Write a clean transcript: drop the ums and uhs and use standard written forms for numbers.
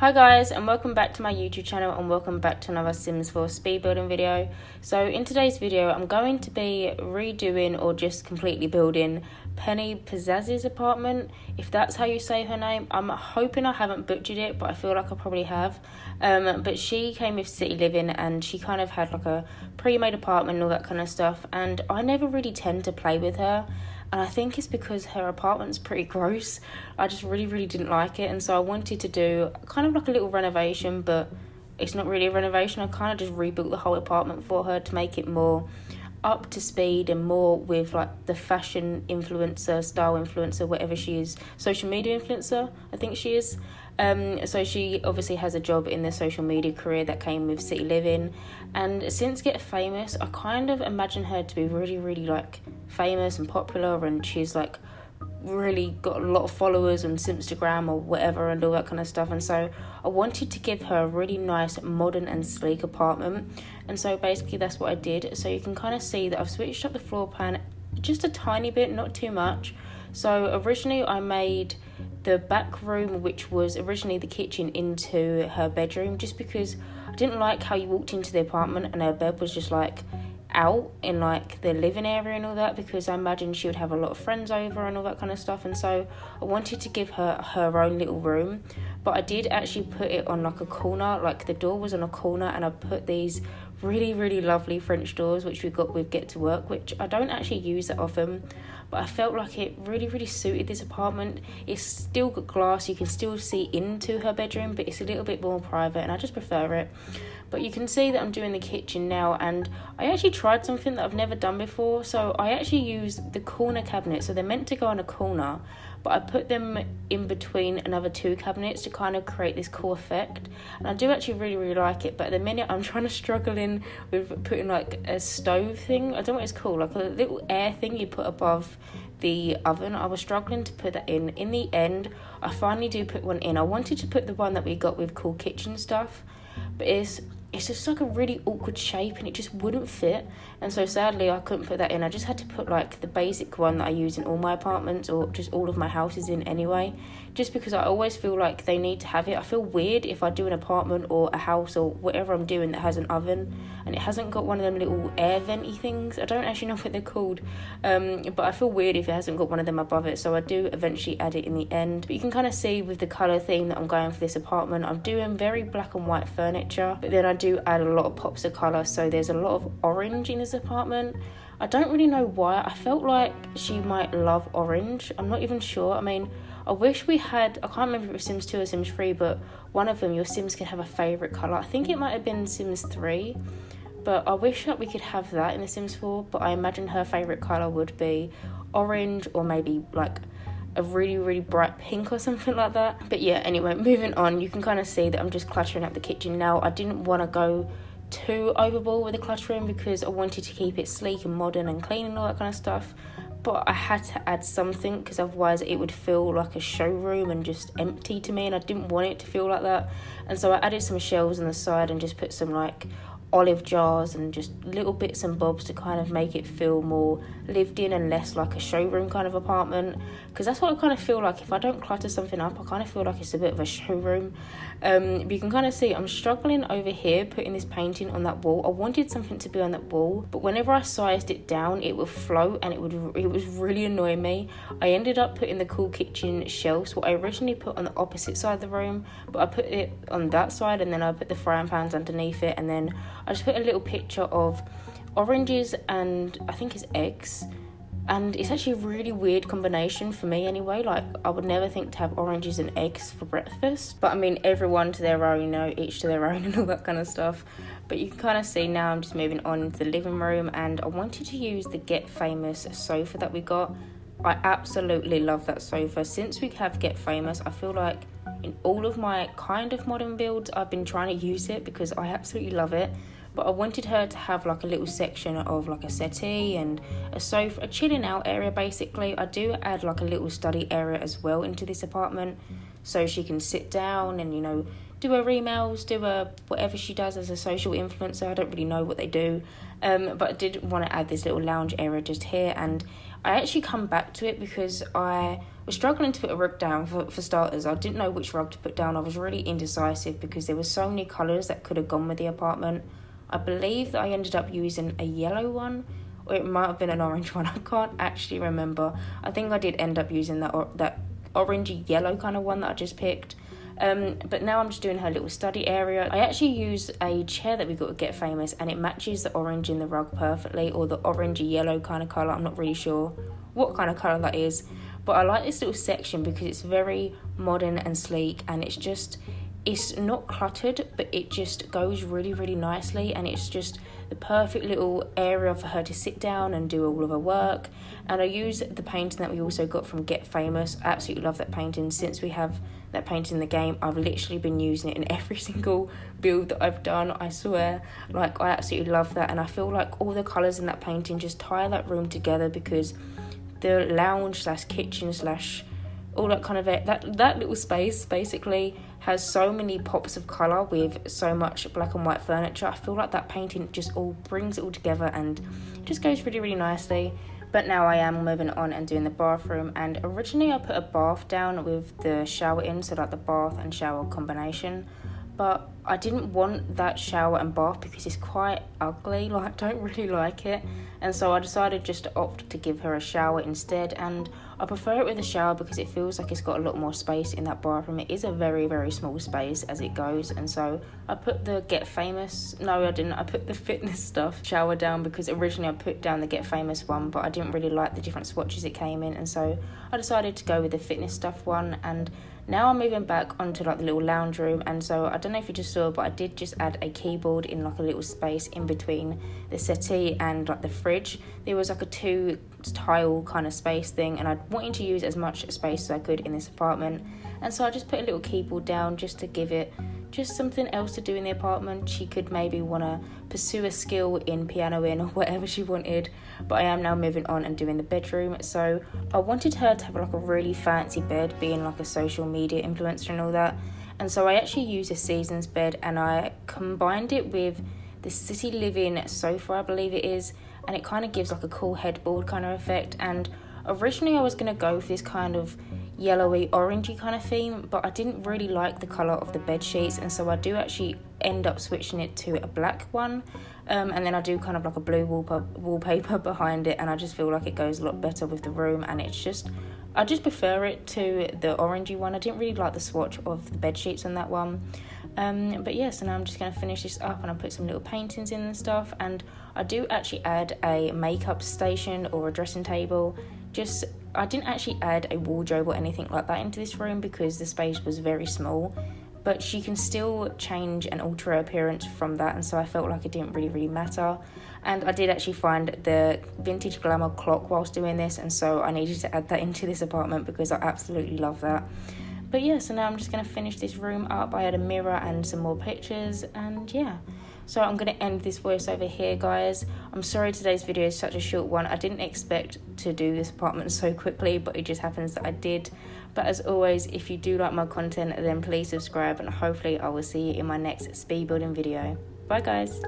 Hi guys, and welcome back to my YouTube channel, and welcome back to another Sims 4 speed building video. So in today's video I'm going to be redoing or just completely building Penny Pizzazz's apartment, if that's how you say her name. I'm hoping I haven't butchered it, but I feel like I probably have. But she came with City Living and she kind of had like a pre-made apartment and all that kind of stuff, and I never really tend to play with her. And I think it's because her apartment's pretty gross. I just really didn't like it. And so I wanted to do kind of like a little renovation, but it's not really a renovation. I kind of just rebuilt the whole apartment for her to make it more up to speed and more with like the fashion influencer, style influencer, whatever she is, social media influencer, I think she is. So she obviously has a job in the social media career that came with City Living, and since Get Famous I kind of imagine her to be really like famous and popular, and she's like really got a lot of followers on Simstagram or whatever and all that kind of stuff. And so I wanted to give her a really nice modern and sleek apartment, and so basically that's what I did. So you can kind of see that I've switched up the floor plan just a tiny bit, not too much. So originally I made the back room, which was originally the kitchen, into her bedroom, just because I didn't like how you walked into the apartment and her bed was just like out in like the living area and all that, because I imagined she would have a lot of friends over and all that kind of stuff. And so I wanted to give her her own little room, but I did actually put it on like a corner, like the door was on a corner, and I put these really lovely French doors which we got with Get to Work, which I don't actually use that often, but I felt like it really suited this apartment. It's still got glass, you can still see into her bedroom, but it's a little bit more private and I just prefer it. But you can see that I'm doing the kitchen now, and I actually tried something that I've never done before. So I actually used the corner cabinets. So they're meant to go in a corner, but I put them in between another two cabinets to kind of create this cool effect. And I do actually really like it, but at the minute I'm trying to struggle in with putting like a stove thing. I don't know what it's called, like a little air thing you put above the oven. I was struggling to put that in. In the end, I finally do put one in. I wanted to put the one that we got with Cool Kitchen stuff, but it's just like a really awkward shape and it just wouldn't fit. And so sadly I couldn't put that in. I just had to put like the basic one that I use in all my apartments, or just all of my houses in anyway, just because I always feel like they need to have it. I feel weird if I do an apartment or a house or whatever I'm doing that has an oven and it hasn't got one of them little air venty things. I don't actually know what they're called, but I feel weird if it hasn't got one of them above it. So I do eventually add it in the end. But you can kind of see with the colour theme that I'm going for this apartment, I'm doing very black and white furniture, but then I do add a lot of pops of colour. So there's a lot of orange in this apartment. I don't really know why. I felt like she might love orange. I'm not even sure. I mean, I wish we had, I can't remember if it was Sims 2 or Sims 3, but one of them, your Sims could have a favourite colour. I think it might have been Sims 3, but I wish that we could have that in the Sims 4. But I imagine her favourite colour would be orange, or maybe like a really bright pink or something like that. But yeah, anyway, moving on, you can kind of see that I'm just cluttering up the kitchen now. I didn't want to go too overboard with the cluttering because I wanted to keep it sleek and modern and clean and all that kind of stuff, but I had to add something because otherwise it would feel like a showroom and just empty to me, and I didn't want it to feel like that. And so I added some shelves on the side and just put some like olive jars and just little bits and bobs to kind of make it feel more lived in and less like a showroom kind of apartment, because that's what I kind of feel like. If I don't clutter something up, I kind of feel like it's a bit of a showroom. But you can kind of see I'm struggling over here putting this painting on that wall. I wanted something to be on that wall, but whenever I sized it down it would float and it was really annoying me. I ended up putting the Cool Kitchen shelves, what I originally put on the opposite side of the room, but I put it on that side, and then I put the frying pans underneath it, and then I just put a little picture of oranges and I think it's eggs. And it's actually a really weird combination for me anyway. Like, I would never think to have oranges and eggs for breakfast. But I mean, everyone to their own, you know, each to their own and all that kind of stuff. But you can kind of see now I'm just moving on to the living room, and I wanted to use the Get Famous sofa that we got. I absolutely love that sofa. Since we have Get Famous, I feel like in all of my kind of modern builds, I've been trying to use it because I absolutely love it. But I wanted her to have like a little section of like a settee and a sofa, a chilling out area basically. I do add like a little study area as well into this apartment, so she can sit down and, you know, do her emails, do her whatever she does as a social influencer. I don't really know what they do, but I did want to add this little lounge area just here, and I actually come back to it because I was struggling to put a rug down. For starters, I didn't know which rug to put down. I was really indecisive because there were so many colours that could have gone with the apartment. I believe that I ended up using a yellow one, or it might have been an orange one. I can't actually remember. I think I did end up using that orangey yellow kind of one that I just picked. But now I'm just doing her little study area. I actually use a chair that we got at Get Famous, and it matches the orange in the rug perfectly, or the orangey yellow kind of colour. I'm not really sure what kind of colour that is, but I like this little section because it's very modern and sleek, and it's not cluttered, but it just goes really, really nicely, and it's just the perfect little area for her to sit down and do all of her work. And I use the painting that we also got from Get Famous. I absolutely love that painting. Since we have that painting in the game, I've literally been using it in every single build that I've done, I swear. Like, I absolutely love that, and I feel like all the colours in that painting just tie that room together, because the lounge / kitchen / all that kind of that little space basically has so many pops of colour with so much black and white furniture. I feel like that painting just all brings it all together and just goes really, really nicely. But now I am moving on and doing the bathroom, and originally I put a bath down with the shower in, so like the bath and shower combination, but I didn't want that shower and bath because it's quite ugly. Like, I don't really like it, and so I decided just to opt to give her a shower instead. And I prefer it with a shower because it feels like it's got a lot more space in that bathroom. It is a very, very small space as it goes, and so I put the Get Famous, no I didn't, I put the Fitness Stuff shower down because originally I put down the Get Famous one, but I didn't really like the different swatches it came in, and so I decided to go with the Fitness Stuff one. And now I'm moving back onto like the little lounge room, and so I don't know if you just saw, but I did just add a keyboard in like a little space in between the settee and like the fridge. There was like a 2 tile kind of space thing, and I wanted to use as much space as I could in this apartment, and so I just put a little keyboard down just to give it just something else to do in the apartment. She could maybe want to pursue a skill in pianoing or whatever she wanted. But I am now moving on and doing the bedroom. So I wanted her to have like a really fancy bed, being like a social media influencer and all that, and so I actually used a Seasons bed, and I combined it with the City Living sofa, I believe it is, and it kind of gives like a cool headboard kind of effect. And originally I was going to go for this kind of yellowy orangey kind of theme, but I didn't really like the colour of the bed sheets, and so I do actually end up switching it to a black one, and then I do kind of like a blue wallpaper behind it, and I just feel like it goes a lot better with the room, and I just prefer it to the orangey one. I didn't really like the swatch of the bed sheets on that one. But yeah, so now I'm just going to finish this up, and I put some little paintings in and stuff, and I do actually add a makeup station or a dressing table. I didn't actually add a wardrobe or anything like that into this room because the space was very small, but she can still change and alter her appearance from that, and so I felt like it didn't really matter. And I did actually find the vintage Glamour clock whilst doing this, and so I needed to add that into this apartment because I absolutely love that. But yeah, so now I'm just going to finish this room up. I had a mirror and some more pictures, and yeah. So I'm going to end this voiceover here, guys. I'm sorry today's video is such a short one. I didn't expect to do this apartment so quickly, but it just happens that I did. But as always, if you do like my content, then please subscribe, and hopefully I will see you in my next speed building video. Bye, guys.